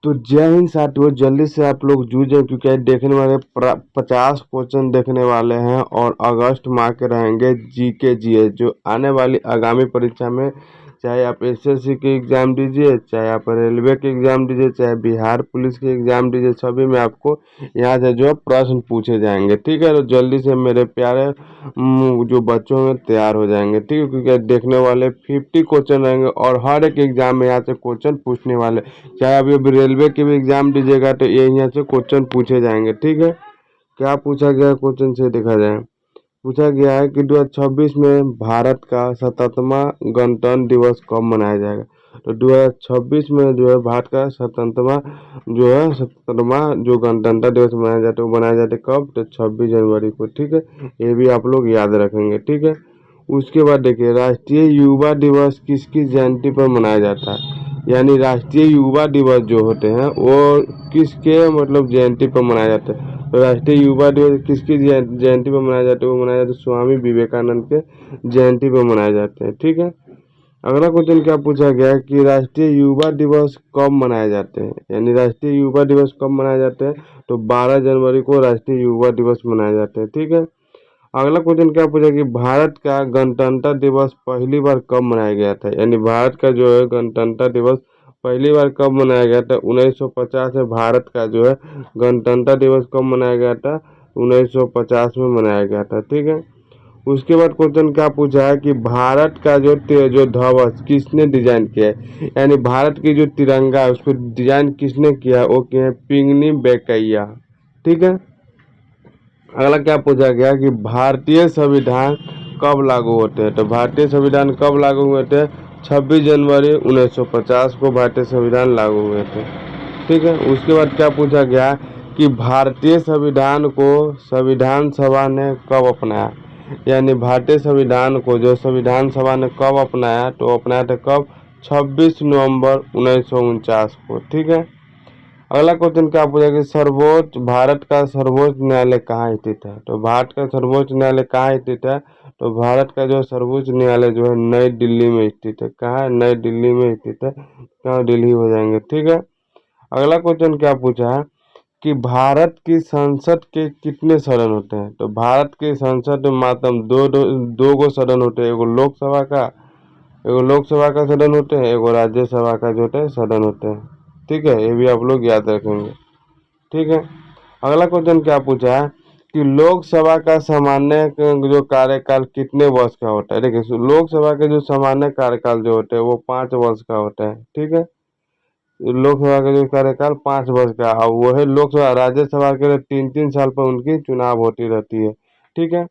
तो जय हिंद साथियों, जल्दी से आप लोग जुड़ जाए क्योंकि आज देखने वाले 50 क्वेश्चन देखने वाले हैं और अगस्त माह के रहेंगे जीके जीएस जो आने वाली आगामी परीक्षा में, चाहे आप एसएससी के एग्ज़ाम दीजिए, चाहे आप रेलवे के एग्ज़ाम दीजिए, चाहे बिहार पुलिस के एग्ज़ाम दीजिए, सभी में आपको यहाँ से जो है प्रश्न पूछे जाएंगे। ठीक है, तो जल्दी से मेरे प्यारे जो बच्चों में तैयार हो जाएंगे। ठीक है, क्योंकि देखने वाले 50 क्वेश्चन रहेंगे और हर एक एग्ज़ाम में यहाँ से क्वेश्चन पूछने वाले, चाहे अभी रेलवे के भी एग्जाम दीजिएगा तो ये यहाँ से क्वेश्चन पूछे जाएंगे। ठीक है, क्या पूछा गया क्वेश्चन से देखा जाए। पूछा गया है कि 2026 में भारत का 77वां गणतंत्र दिवस कब मनाया जाएगा। तो 2026 में जो है भारत का 77वां जो गणतंत्र दिवस मनाया जाता है वो मनाया जाता है कब, तो 26 जनवरी को। ठीक है, ये भी आप लोग याद रखेंगे। ठीक है, उसके बाद देखिए राष्ट्रीय युवा दिवस किसकी जयंती पर मनाया जाता है, यानी राष्ट्रीय युवा दिवस जो होते हैं वो किसके मतलब जयंती पर मनाया जाता है। तो राष्ट्रीय युवा दिवस किसकी जयंती पर मनाया जाता है, वो मनाया जाता है स्वामी विवेकानंद के जयंती पर मनाए जाते हैं। ठीक है, अगला क्वेश्चन क्या पूछा गया है कि राष्ट्रीय युवा दिवस कब मनाए जाते हैं, यानी राष्ट्रीय युवा दिवस कब मनाए जाते हैं, तो 12 जनवरी को राष्ट्रीय युवा दिवस मनाए जाते हैं। ठीक है, अगला क्वेश्चन क्या पूछा कि भारत का गणतंत्र दिवस पहली बार कब मनाया गया था, यानी भारत का जो है गणतंत्र दिवस पहली बार कब मनाया गया था। 1950 में भारत का जो है गणतंत्र दिवस कब मनाया गया था, 1950 में मनाया गया था। ठीक है, उसके बाद क्वेश्चन क्या पूछा है कि भारत का जो ध्वज किसने डिजाइन किया है, यानी भारत की जो तिरंगा है उसको डिजाइन किसने किया है, वो किया है पिंगनी बेकैया। ठीक है, अगला क्या पूछा गया कि भारतीय संविधान कब लागू होते हैं, तो भारतीय संविधान कब लागू हुए थे, 26 जनवरी 1950 को भारतीय संविधान लागू हुए थे। ठीक है, उसके बाद क्या पूछा गया कि भारतीय संविधान को संविधान सभा ने कब अपनाया, यानी भारतीय संविधान को जो संविधान सभा ने कब अपनाया, तो अपनाया था कब, 26 नवंबर 1949 को। ठीक है, अगला क्वेश्चन क्या पूछा कि सर्वोच्च भारत का सर्वोच्च न्यायालय कहाँ स्थित है, तो भारत का सर्वोच्च न्यायालय कहाँ स्थित है, तो भारत का जो सर्वोच्च न्यायालय जो है नई दिल्ली में स्थित है। कहाँ है, नई दिल्ली में स्थित है। कहाँ, दिल्ली हो जाएंगे। ठीक है, अगला क्वेश्चन क्या पूछा है कि भारत की संसद के कितने सदन होते हैं, तो भारत की संसद में मात्र दो गो सदन होते हैं, एगो लोकसभा का सदन होते हैं, एगो राज्यसभा का जो होता है सदन होते हैं। ठीक है, ये भी आप लोग याद रखेंगे। ठीक है, अगला क्वेश्चन क्या पूछा है कि लोकसभा का सामान्य जो कार्यकाल कितने वर्ष का होता है। देखिए लोकसभा के जो सामान्य कार्यकाल जो होते हैं वो 5 वर्ष का होता है। ठीक है, लोकसभा का जो कार्यकाल 5 वर्ष का, और वो है लोकसभा, राज्यसभा के लिए 3 3 साल पर उनकी चुनाव होती रहती है। ठीक है,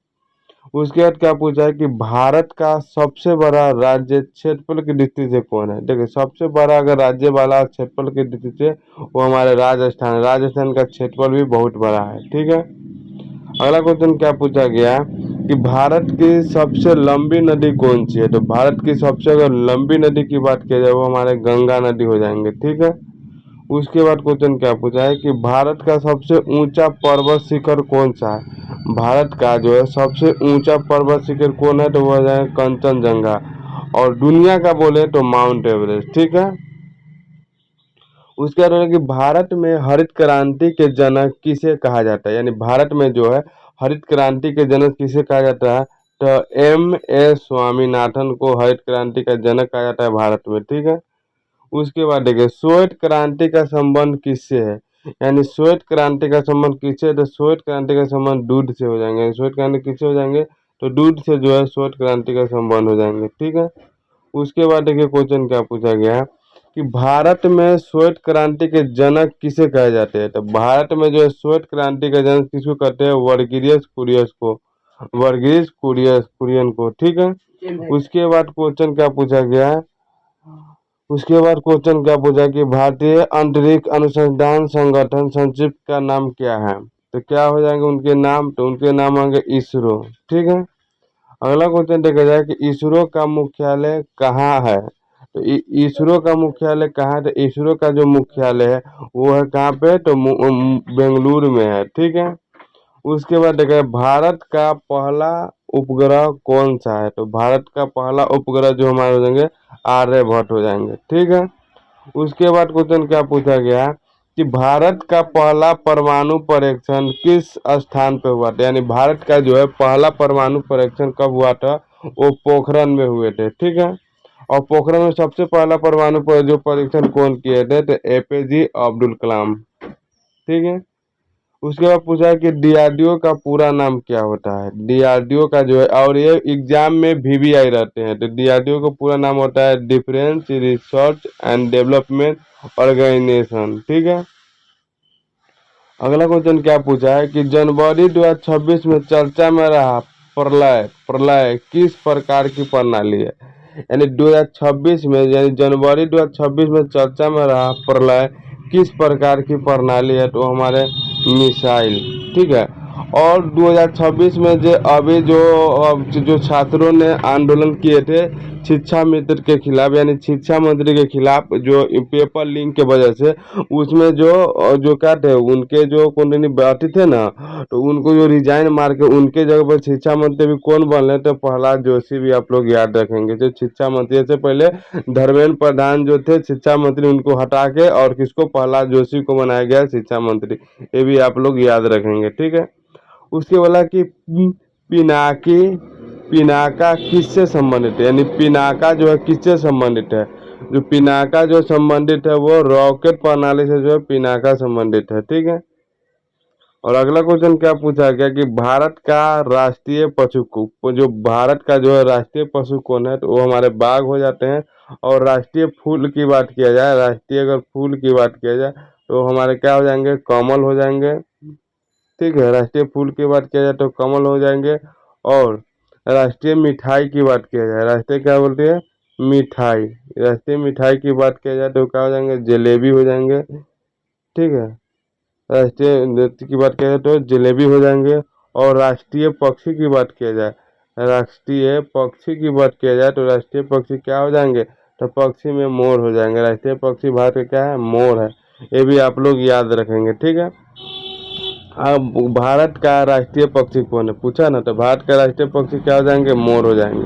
उसके बाद क्या पूछा है कि भारत का सबसे बड़ा राज्य क्षेत्रफल की दृष्टि से कौन है। देखिए सबसे बड़ा अगर राज्य वाला क्षेत्रफल की दृष्टि से वो हमारे राजस्थान है। राजस्थान का क्षेत्रफल भी बहुत बड़ा है। ठीक है, अगला क्वेश्चन क्या पूछा गया कि भारत की सबसे लंबी नदी कौन सी है, तो भारत की सबसे अगर लंबी नदी की बात की जाए वो हमारे गंगा नदी हो जाएंगे। ठीक है, उसके बाद क्वेश्चन क्या पूछा है कि भारत का सबसे ऊंचा पर्वत शिखर कौन सा है। भारत का जो है सबसे ऊंचा पर्वत शिखर कौन है, तो वो है कंचनजंगा। और दुनिया का बोले तो माउंट एवरेस्ट। ठीक है, उसके बाद है कि भारत में हरित क्रांति के जनक किसे कहा जाता है, यानी भारत में जो है हरित क्रांति के जनक किसे कहा जाता है, तो स्वामीनाथन को हरित क्रांति का जनक कहा जाता है भारत में। ठीक है, उसके बाद देखिए श्वेत क्रांति का संबंध किससे है, यानी श्वेत क्रांति का संबंध किससे है, तो श्वेत क्रांति का संबंध दूध से हो जाएंगे। श्वेत क्रांति किससे हो जाएंगे, तो दूध से जो है श्वेत क्रांति का संबंध हो जाएंगे। ठीक है, उसके बाद देखिए क्वेश्चन क्या पूछा गया है कि भारत में श्वेत क्रांति के जनक किसे कहे जाते हैं, तो भारत में जो है श्वेत क्रांति का जनक किसको कहते हैं, वर्गीज कुरियन को। ठीक है, उसके बाद क्वेश्चन क्या पूछा गया है, उसके बाद क्वेश्चन क्या पूछा कि भारतीय अंतरिक्ष अनुसंधान संगठन संक्षिप्त का नाम क्या है, तो क्या हो जाएंगे उनके नाम, तो उनके नाम होंगे इसरो। ठीक है, अगला क्वेश्चन देखा जाए कि इसरो का मुख्यालय कहाँ है, तो इसरो का मुख्यालय कहाँ है, तो इसरो का जो मुख्यालय है वो है कहाँ पे, तो बेंगलुरु में है। ठीक है, उसके बाद देखा भारत का पहला उपग्रह कौन सा है, तो भारत का पहला उपग्रह जो हमारे हो जाएंगे आर्यभट्ट हो जाएंगे। ठीक है, उसके बाद क्वेश्चन क्या पूछा गया कि भारत का पहला परमाणु परीक्षण किस स्थान पे हुआ था, यानी भारत का जो है पहला परमाणु परीक्षण कब हुआ था, वो पोखरण में हुए थे, ठीक है। और पोखरण में सबसे पहला परमाणु पर जो परीक्षण कौन किए थे, तो एपीजे अब्दुल कलाम, ठीक है। उसके बाद पूछा है कि डीआरडीओ का पूरा नाम क्या होता है, डीआरडीओ का जो है, और ये एग्जाम में वीवीआई रहते हैं, तो डीआरडीओ का पूरा नाम होता है Defence Research and Development Organisation, ठीक है। अगला क्वेश्चन क्या पूछा है कि जनवरी 2026 में चर्चा में रहा प्रलय प्रलय किस प्रकार की प्रणाली है, यानी 2026 में, यानी जनवरी 2026 में चर्चा में रहा प्रलय किस प्रकार की प्रणाली है, तो हमारे मिसाइल, ठीक है। और 2026 में जो अभी जो छात्रों ने आंदोलन किए थे शिक्षा मित्र के खिलाफ, यानी शिक्षा मंत्री के खिलाफ, जो पेपर लीक के वजह से, उसमें जो क्या थे उनके जो कुंडली बैठे थे ना, तो उनको जो रिजाइन मार के उनके जगह पर शिक्षा मंत्री भी कौन बन रहे, तो प्रहलाद जोशी भी आप लोग याद रखेंगे। जो शिक्षा मंत्री से पहले धर्मेंद्र प्रधान जो थे शिक्षा मंत्री, उनको हटा के और किसको, प्रहलाद जोशी को बनाया गया शिक्षा मंत्री, ये भी आप लोग याद रखेंगे, ठीक है। उसके बोला कि पिनाकी पिनाका किससे संबंधित है, यानी पिनाका जो है किससे संबंधित है, जो पिनाका जो संबंधित है वो रॉकेट प्रणाली से जो है पिनाका संबंधित है, ठीक है। और अगला क्वेश्चन क्या पूछा गया कि भारत का राष्ट्रीय पशु जो भारत का जो है राष्ट्रीय पशु कौन है, तो वो हमारे बाघ हो जाते हैं। और राष्ट्रीय फूल की बात किया जाए, राष्ट्रीय अगर फूल की बात किया जाए, तो हमारे क्या हो जाएंगे, कमल हो जाएंगे, ठीक है। राष्ट्रीय फूल की बात किया जाए तो कमल हो जाएंगे। और राष्ट्रीय मिठाई की बात किया जाए, राष्ट्रीय क्या बोलते हैं, मिठाई, राष्ट्रीय मिठाई की बात किया जाए तो क्या हो जाएंगे, जलेबी हो जाएंगे, ठीक है। राष्ट्रीय नृत्य की बात किया जाए तो जलेबी हो जाएंगे। और राष्ट्रीय पक्षी की बात किया जाए, राष्ट्रीय पक्षी की बात किया जाए तो राष्ट्रीय पक्षी क्या हो जाएंगे, तो पक्षी में मोर हो जाएंगे। राष्ट्रीय पक्षी भारत का क्या है, मोर है, ये भी आप लोग याद रखेंगे, ठीक है। अब भारत का राष्ट्रीय पक्षी कौन है पूछा ना, तो भारत का राष्ट्रीय पक्षी क्या हो जाएंगे, मोर हो जाएंगे,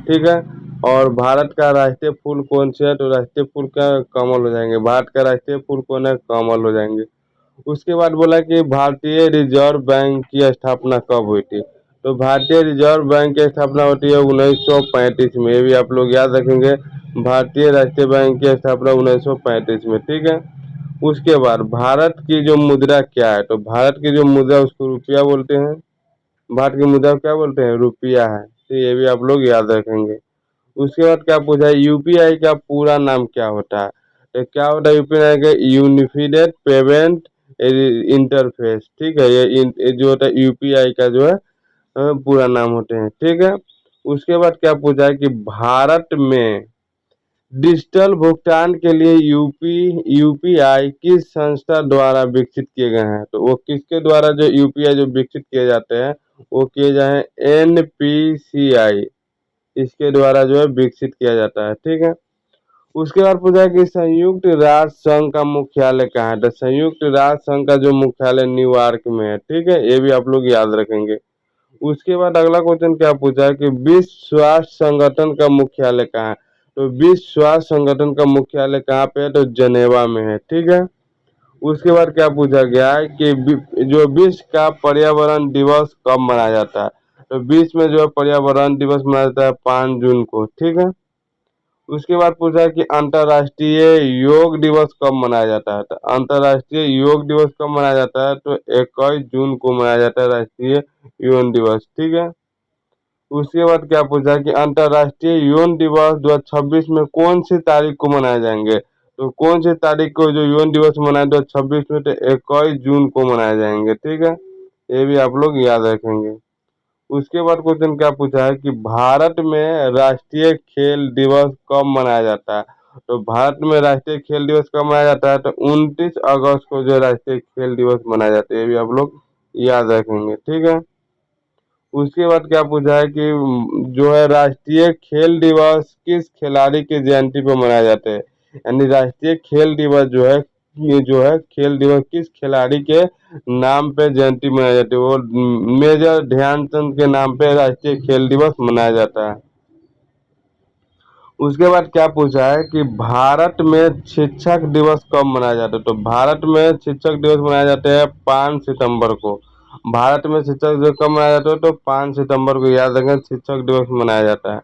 ठीक है। और भारत का राष्ट्रीय फूल कौन सा है, तो राष्ट्रीय फूल का कमल हो जाएंगे। भारत का राष्ट्रीय फूल कौन है, कमल हो जाएंगे। उसके बाद बोला कि भारतीय रिजर्व बैंक की स्थापना कब हुई थी, तो भारतीय रिजर्व बैंक की स्थापना होती है 1935 में, ये भी आप लोग याद रखेंगे। भारतीय राष्ट्रीय बैंक की स्थापना 1935 में, ठीक है। उसके बाद भारत की जो मुद्रा क्या है, तो भारत की जो मुद्रा उसको रुपया बोलते हैं। भारत की मुद्रा को क्या बोलते हैं, रुपया है, तो ये भी आप लोग याद रखेंगे। उसके बाद क्या पूछा है, यूपीआई का पूरा नाम क्या होता है, तो क्या होता है यूपीआई का, यूनिफाइड पेमेंट इंटरफेस, ठीक है। ये जो होता है यूपीआई का जो है पूरा नाम होते हैं, ठीक है। उसके बाद क्या पूछा है कि भारत में डिजिटल भुगतान के लिए यूपीआई किस संस्था द्वारा विकसित किए गए हैं, तो वो किसके द्वारा जो यूपीआई जो विकसित किए जाते हैं, वो किए जाए एनपीसीआई, इसके द्वारा जो है विकसित किया जाता है, ठीक है। उसके बाद पूछा है कि संयुक्त राष्ट्र संघ का मुख्यालय कहाँ है, तो संयुक्त राष्ट्र संघ का जो मुख्यालय न्यूयॉर्क में है, ठीक है, ये भी आप लोग याद रखेंगे। उसके बाद अगला क्वेश्चन क्या पूछा है कि विश्व स्वास्थ्य संगठन का मुख्यालय कहाँ है, तो विश्व स्वास्थ्य संगठन का मुख्यालय कहाँ पे है, तो जनेवा में है, ठीक है। उसके बाद क्या पूछा गया है कि जो विश्व का पर्यावरण दिवस कब मनाया जाता है, तो विश्व में जो है पर्यावरण दिवस मनाया जाता है 5 जून को, ठीक है। उसके बाद पूछा है कि अंतर्राष्ट्रीय योग दिवस कब मनाया जाता है, तो अंतर्राष्ट्रीय योग दिवस कब मनाया जाता है, तो 21 जून को मनाया जाता है राष्ट्रीय योग दिवस, ठीक है। उसके बाद क्या पूछा कि अंतर्राष्ट्रीय यौन दिवस 2026 में कौन सी तारीख को मनाए जाएंगे, तो कौन सी तारीख को जो यौन दिवस मनाए 2026 में, तो 21 जून को मनाए जाएंगे, ठीक है। ये भी आप लोग याद रखेंगे। उसके बाद क्वेश्चन क्या पूछा है कि भारत में राष्ट्रीय खेल दिवस कब मनाया जाता है, तो भारत में राष्ट्रीय खेल दिवस कब मनाया जाता है, तो 29 अगस्त को जो राष्ट्रीय खेल दिवस मनाया जाता है, ये भी आप लोग याद रखेंगे, ठीक है। उसके बाद क्या पूछा है कि जो है राष्ट्रीय खेल दिवस किस खिलाड़ी की जयंती पर मनाया जाता है, यानी राष्ट्रीय खेल दिवस जो है, ये जो है खेल दिवस किस खिलाड़ी के नाम पे जयंती मनाई जाती है, वो मेजर ध्यानचंद के नाम पे राष्ट्रीय खेल दिवस मनाया जाता है। उसके बाद क्या पूछा है कि भारत में शिक्षक दिवस कब मनाया जाता है। तो भारत में शिक्षक दिवस मनाए जाते हैं 5 सितंबर को। भारत में शिक्षक दिवस कब मनाया जाता है, तो 5 सितंबर को, याद रखें, शिक्षक दिवस मनाया जाता है।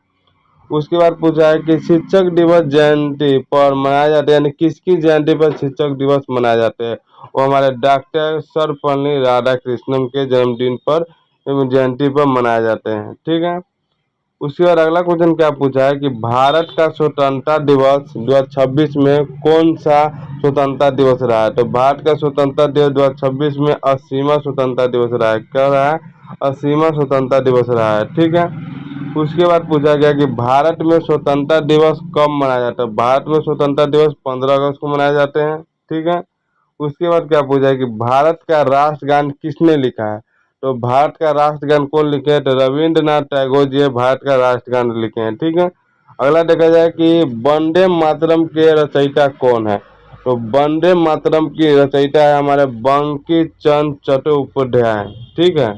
उसके बाद पूछा है कि शिक्षक दिवस जयंती पर मनाया जाता है, यानी किसकी जयंती पर शिक्षक दिवस मनाए जाते हैं। वो हमारे डॉक्टर सर्वपल्ली राधाकृष्णन के जन्मदिन पर, जयंती पर मनाए जाते हैं। ठीक है। उसके बाद अगला क्वेश्चन क्या पूछा है कि भारत का स्वतंत्रता दिवस 2026 में कौन सा स्वतंत्रता दिवस रहा है। तो भारत का स्वतंत्रता दिवस 2026 में 80वां स्वतंत्रता दिवस रहा है। क्या रहा है? 80वां स्वतंत्रता दिवस रहा है। ठीक है। उसके बाद पूछा गया कि भारत में स्वतंत्रता दिवस कब मनाया जाता है। भारत में स्वतंत्रता दिवस 15 अगस्त को मनाए जाते हैं। ठीक है। उसके बाद क्या पूछा है कि भारत का राष्ट्रगान किसने लिखा है। तो भारत का राष्ट्रगान कौन लिखे हैं। तो रविंद्रनाथ टैगोर जी भारत का राष्ट्रगान लिखे हैं। ठीक है। अगला देखा जाए कि वंदे मातरम के रचयिता कौन है। तो वंदे मातरम की रचयिता है हमारे बंकिम चंद्र चट्टोपाध्याय। ठीक है।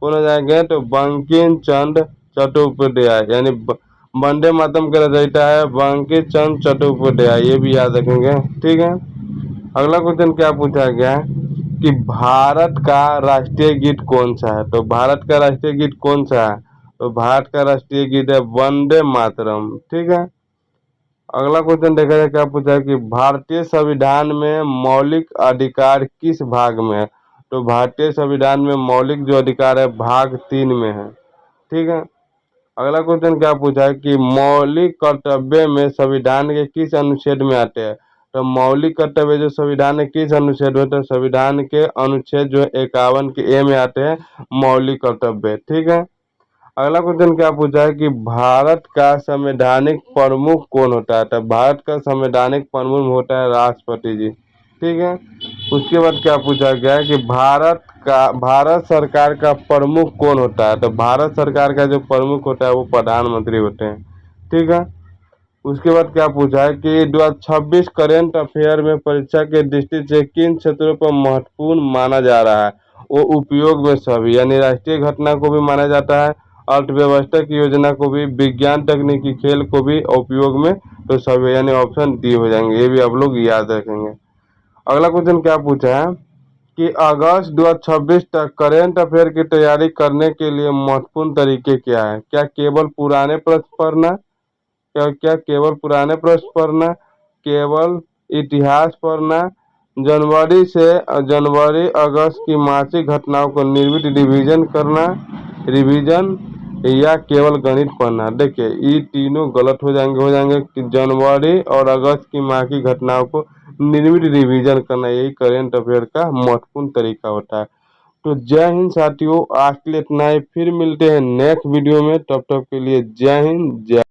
कौन हो जाएंगे, तो बंकिम चंद्र चट्टोपाध्याय, यानी वंदे मातरम के रचयिता है बंकिम चंद्र चट्टोपाध्याय, ये भी याद रखेंगे। ठीक है। अगला क्वेश्चन क्या पूछा गया है कि भारत का राष्ट्रीय गीत कौन सा है। तो भारत का राष्ट्रीय गीत कौन सा है। तो भारत का राष्ट्रीय गीत है वंदे मातरम। ठीक है। अगला क्वेश्चन देखा जाए क्या पूछा है कि भारतीय संविधान में मौलिक अधिकार किस भाग में है। तो भारतीय संविधान में मौलिक जो अधिकार है भाग 3 में है। ठीक है। अगला क्वेश्चन क्या पूछा है कि मौलिक कर्तव्य में संविधान के किस अनुच्छेद में आते हैं। तो मौलिक कर्तव्य जो संविधान के किस अनुच्छेद में होते हैं। संविधान के अनुच्छेद जो 51 के ए में आते हैं मौलिक कर्तव्य। ठीक है। अगला क्वेश्चन क्या पूछा है कि भारत का संवैधानिक प्रमुख कौन होता है। तो भारत का संवैधानिक प्रमुख होता है राष्ट्रपति जी। ठीक है। उसके बाद क्या पूछा गया है कि भारत सरकार का प्रमुख कौन होता है। तो भारत सरकार का जो प्रमुख होता है वो प्रधानमंत्री होते हैं। ठीक है। उसके बाद क्या पूछा है कि 2026 करेंट अफेयर में परीक्षा के दृष्टि से किन क्षेत्रों पर महत्वपूर्ण माना जा रहा है। वो उपयोग में सभी, यानी राष्ट्रीय घटना को भी माना जाता है, अर्थव्यवस्था की योजना को भी, विज्ञान तकनीकी खेल को भी, उपयोग में तो सभी, यानी ऑप्शन डी हो जाएंगे। ये भी आप लोग याद रखेंगे। अगला क्वेश्चन क्या पूछा है कि अगस्त 2026 तक करेंट अफेयर की तैयारी करने के लिए महत्वपूर्ण तरीके क्या है। क्या केवल पुराने प्रश्न पढ़ना, क्या केवल पुराने प्रश्न पढ़ना, केवल इतिहास पढ़ना, जनवरी अगस्त की मासिक घटनाओं को नियमित रिवीजन करना, रिवीजन, या केवल गणित पढ़ना। देखिए ये तीनों गलत हो जाएंगे कि जनवरी और अगस्त की माह की घटनाओं को नियमित रिवीजन करना, यही करेंट अफेयर का महत्वपूर्ण तरीका होता है। तो जय हिंद साथियों, आज के लिए इतना ही, फिर मिलते हैं नेक्स्ट वीडियो में। तब तक के लिए जय हिंद, जय